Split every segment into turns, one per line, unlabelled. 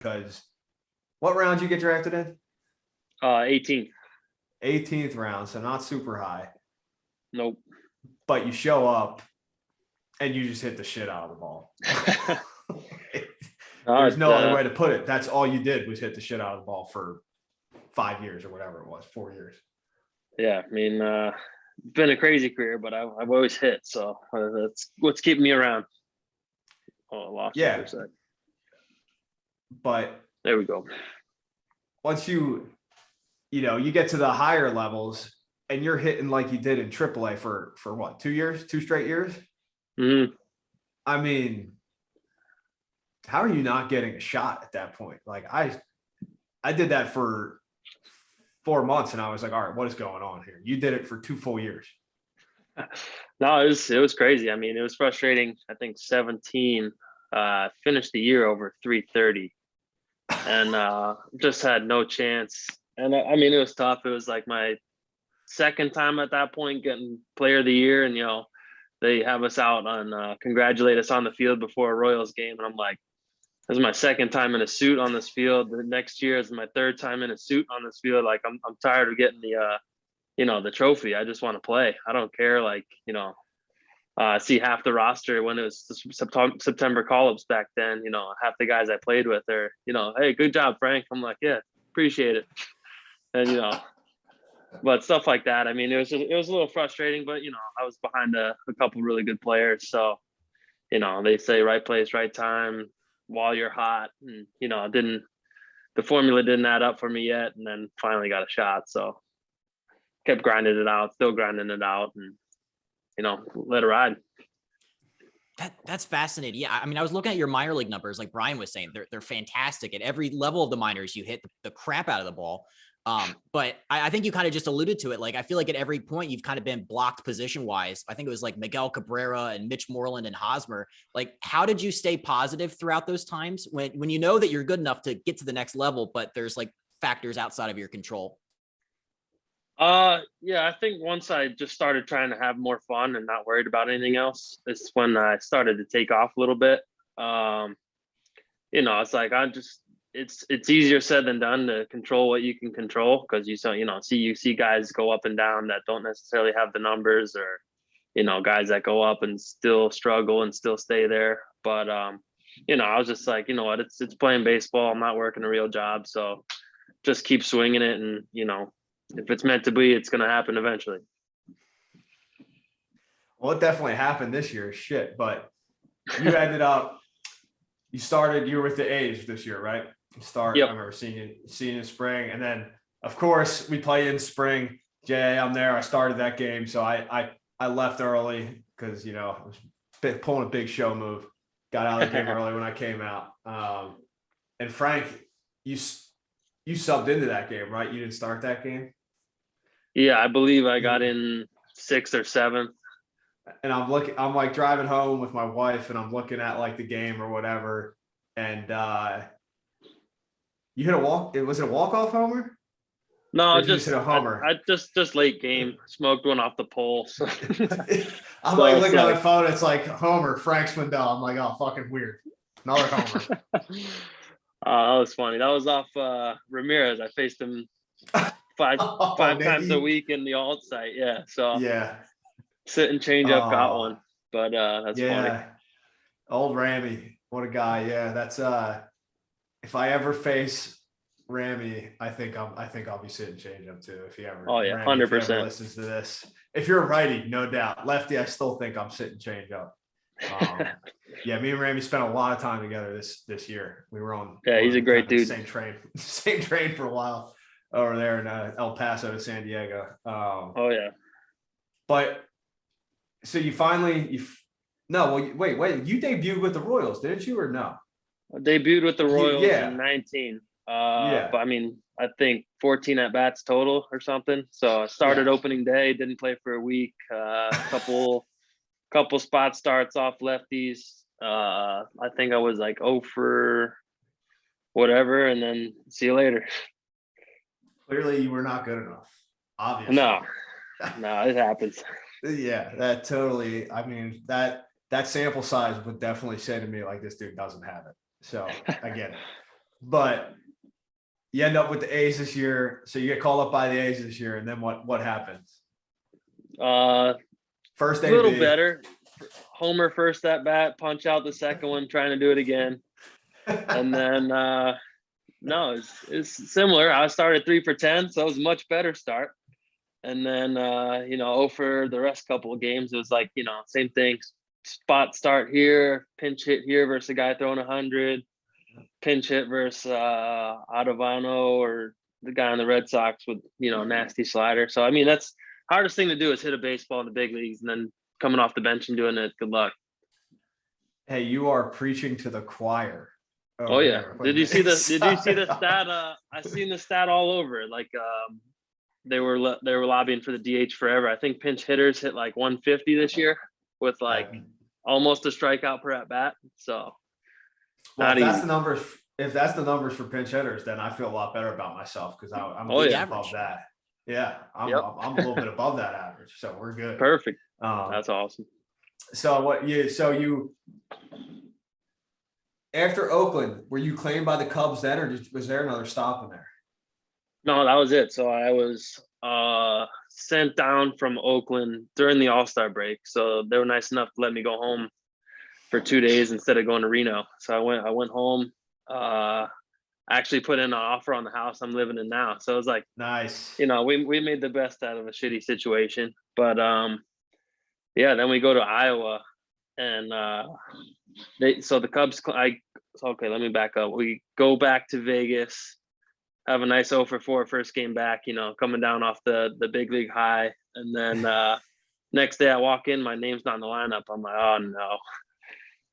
because what round did you get drafted in?
18th.
18th round, so not super high.
Nope.
But you show up and you just hit the shit out of the ball. There's no other way to put it. That's all you did was hit the shit out of the ball for 5 years or whatever it was, 4 years.
Yeah, I mean, it's been a crazy career, but I've always hit, so that's what's keeping me around. Oh, I lost it for a sec.
But
there we go.
Once you get to the higher levels and you're hitting like you did in AAA for what, 2 years, 2 straight years?
Mm-hmm.
I mean, how are you not getting a shot at that point? Like I did that for 4 months and I was like, all right, what is going on here? You did it for 2 full years.
No, it was crazy. I mean, it was frustrating. I think 17 finished the year over 330 and just had no chance. And I mean, it was tough. It was like my second time at that point getting player of the year. And, they have us out on congratulate us on the field before a Royals game. And I'm like, this is my second time in a suit on this field. The next year is my third time in a suit on this field. Like I'm tired of getting the trophy. I just want to play. I don't care. Like, see half the roster when it was the September call-ups back then, half the guys I played with are, hey, good job, Frank. I'm like, yeah, appreciate it. And, but stuff like that. I mean, it was a little frustrating, but, I was behind a couple really good players. So, they say right place, right time while you're hot. And, the formula didn't add up for me yet. And then finally got a shot. So kept grinding it out, still grinding it out and, let it ride.
That's fascinating. Yeah. I mean, I was looking at your minor league numbers, like Brian was saying, they're fantastic at every level of the minors. You hit the crap out of the ball. But I think you kind of just alluded to it. Like, I feel like at every point you've kind of been blocked position wise. I think it was like Miguel Cabrera and Mitch Moreland and Hosmer. Like, how did you stay positive throughout those times when you know that you're good enough to get to the next level, but there's like factors outside of your control?
Yeah, I think once I just started trying to have more fun and not worried about anything else, it's when I started to take off a little bit. It's like it's easier said than done to control what you can control because you see guys go up and down that don't necessarily have the numbers or guys that go up and still struggle and still stay there. But I was just like, you know what, it's playing baseball. I'm not working a real job, so just keep swinging it and if it's meant to be, it's going to happen eventually.
Well, it definitely happened this year, shit. But you you were with the A's this year, right?
Yep.
I remember seeing you in spring. And then, of course, we play in spring. Jay, I'm there. I started that game. So I left early because, I was pulling a big show move. Got out of the game early when I came out. And Frank, you subbed into that game, right? You didn't start that game?
Yeah, I believe I got in 6th or 7th.
And I'm like driving home with my wife and I'm looking at like the game or whatever. And you hit a walk. Was it a walk-off homer?
No,
just hit a homer.
I just late game, smoked one off the pole. So.
I'm like looking at my phone. It's like homer, Frank Schwindel. I'm like, oh, fucking weird. Another homer.
That was funny. That was off Ramirez. I faced him five times a week in the alt site. Yeah. So
yeah.
Sit and change up got one. But that's funny.
Old Rammy. What a guy. Yeah. That's if I ever face Rammy, I think I'll be sitting change up too. If he ever
100%
listens to this. If you're a righty, no doubt. Lefty, I still think I'm sitting change up. Yeah, me and Rammy spent a lot of time together this year. We were on.
Yeah, he's a great dude.
Same train for a while over there in El Paso to San Diego.
Yeah.
But so you finally wait. You debuted with the Royals, didn't you, or no?
I debuted with the Royals in 19. But I mean, I think 14 at bats total or something. So I started opening day, didn't play for a week. Couple spot starts off lefties. I think I was like 0 for whatever, and then see you later.
Clearly, you were not good enough. Obviously.
No, it happens.
Yeah, that totally. I mean, that sample size would definitely say to me like this dude doesn't have it. So I get it. but you end up with the A's this year. So you get called up by the A's this year. And then what happens? First
A
AB.
little better. Homer first at bat, punch out the second one, trying to do it again. And then, no, it's similar. I started 3 for 10, so it was a much better start. And then, 0 for the rest couple of games, it was like, same thing. Spot start here, pinch hit here versus a guy throwing 100, pinch hit versus Ottavino or the guy on the Red Sox with, nasty slider. So, I mean, that's hardest thing to do is hit a baseball in the big leagues, and then coming off the bench and doing it. Good luck.
Hey, you are preaching to the choir.
Oh yeah. Did you see the stat? I seen the stat all over. Like they were lobbying for the DH forever. I think pinch hitters hit like 150 this year with like almost a strikeout per at bat. So
well, if that's the numbers for pinch hitters, then I feel a lot better about myself because I'm a little above that. Yeah, I'm a little bit above that average, so we're good.
Perfect. That's awesome.
So you after Oakland, were you claimed by the Cubs then, or was there another stop in there?
No, that was it. So I was sent down from Oakland during the All-Star break. So they were nice enough to let me go home for 2 days instead of going to Reno. So I went home. Actually put in an offer on the house I'm living in now. So it was like,
nice.
We made the best out of a shitty situation. But then we go to Iowa, and the Cubs. Okay, let me back up. We go back to Vegas, have a nice 0 for 4 first game back. Coming down off the big league high, and then next day I walk in, my name's not in the lineup. I'm like, oh no.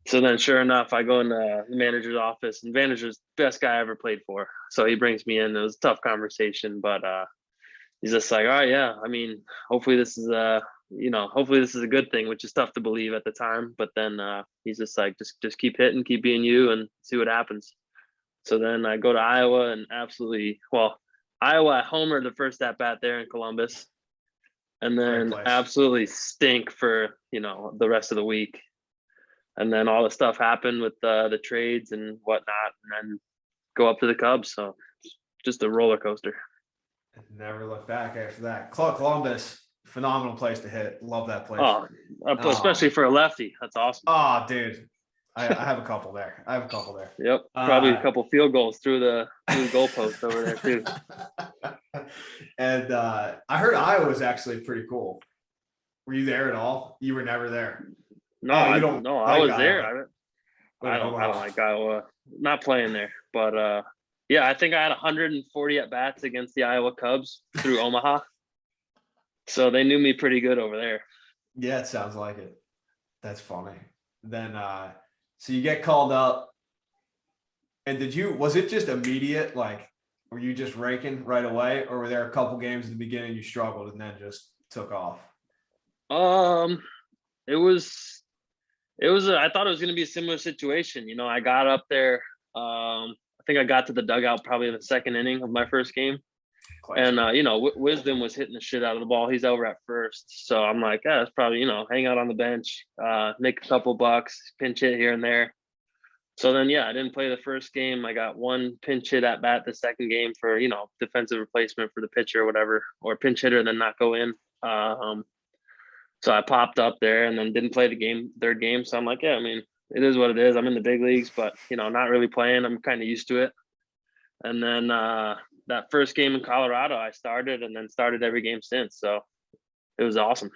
So then sure enough, I go in the manager's office, and manager's best guy I ever played for. So he brings me in. It was a tough conversation, but he's just like, all right, yeah. I mean, hopefully this is a good thing, which is tough to believe at the time. But then he's just like, just keep hitting, keep being you, and see what happens. So then I go to Iowa and Iowa, I homered the first at bat there in Columbus, and then absolutely stink for the rest of the week. And then all the stuff happened with the trades and whatnot, and then go up to the Cubs. So just a roller coaster.
Never look back after that. Columbus, phenomenal place to hit. Love that place.
Oh, especially for a lefty. That's awesome.
Oh, dude. I have a couple there.
Yep. Probably a couple field goals through the goalpost over there too.
And I heard Iowa was actually pretty cool. Were you there at all? You were never there.
No, I don't. No, I was there. I don't like Iowa. Not playing there, but I think I had 140 at bats against the Iowa Cubs through Omaha, so they knew me pretty good over there.
Yeah, it sounds like it. That's funny. Then, so you get called up, and was it just immediate? Like, were you just raking right away, or were there a couple games at the beginning you struggled and then just took off?
It was. I thought it was going to be a similar situation. I got up there. I think I got to the dugout probably in the second inning of my first game. And, Wisdom was hitting the shit out of the ball. He's over at first. So I'm like, it's probably, hang out on the bench, make a couple bucks, pinch hit here and there. So then, I didn't play the first game. I got one pinch hit at bat the second game for, defensive replacement for the pitcher or whatever, or pinch hitter and then not go in. So I popped up there and then didn't play the third game. So I'm like, I mean, it is what it is. I'm in the big leagues, but, not really playing. I'm kind of used to it. And then that first game in Colorado, I started and then started every game since. So it was awesome.